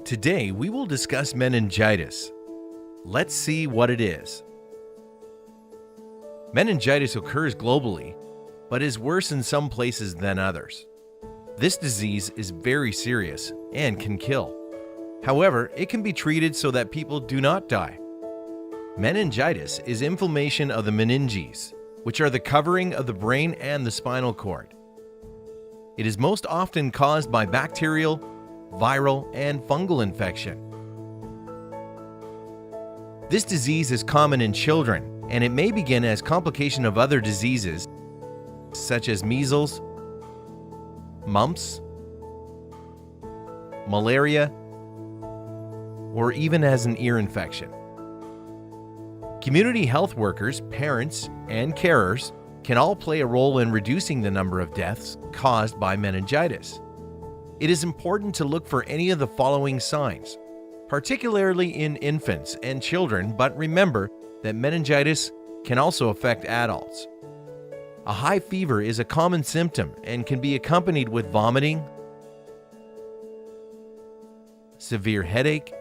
Today, we will discuss meningitis. Let's see what it is. Meningitis occurs globally, but is worse in some places than others. This disease is very serious and can kill. However, it can be treated so that people do not die. Meningitis is inflammation of the meninges, which are the covering of the brain and the spinal cord. It is most often caused by bacterial, viral, and fungal infection. This disease is common in children, and it may begin as complication of other diseases such as measles, mumps, malaria, or even as an ear infection. Community health workers, parents, and carers can all play a role in reducing the number of deaths caused by meningitis. It is important to look for any of the following signs, particularly in infants and children, but remember that meningitis can also affect adults. A high fever is a common symptom and can be accompanied with vomiting, severe headache,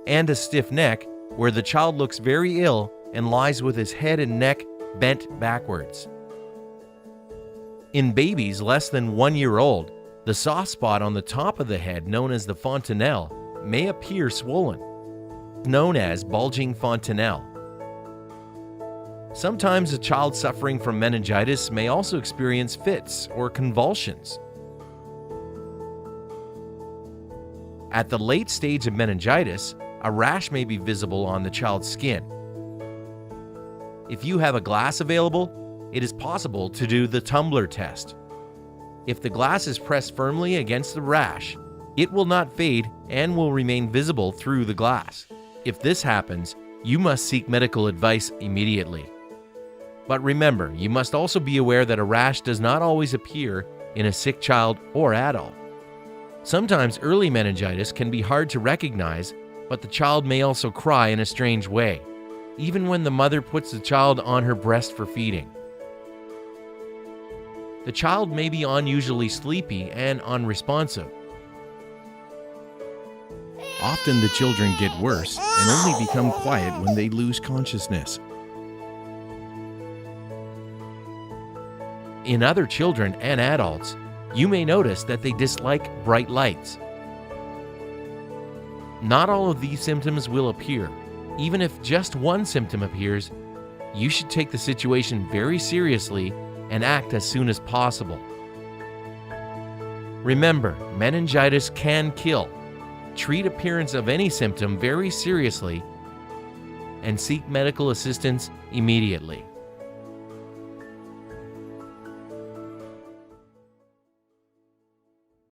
and a stiff neck where the child looks very ill and lies with his head and neck bent backwards. In babies less than 1 year old, the soft spot on the top of the head, known as the fontanelle, may appear swollen, known as bulging fontanelle. Sometimes a child suffering from meningitis may also experience fits or convulsions. At the late stage of meningitis, a rash may be visible on the child's skin. If you have a glass available, it is possible to do the tumbler test. If the glass is pressed firmly against the rash, it will not fade and will remain visible through the glass. If this happens, you must seek medical advice immediately. But remember, you must also be aware that a rash does not always appear in a sick child or adult. Sometimes early meningitis can be hard to recognize, but the child may also cry in a strange way, even when the mother puts the child on her breast for feeding. The child may be unusually sleepy and unresponsive. Often the children get worse and only become quiet when they lose consciousness. In other children and adults, you may notice that they dislike bright lights. Not all of these symptoms will appear. Even if just one symptom appears, you should take the situation very seriously and act as soon as possible. Remember, meningitis can kill. Treat appearance of any symptom very seriously and seek medical assistance immediately.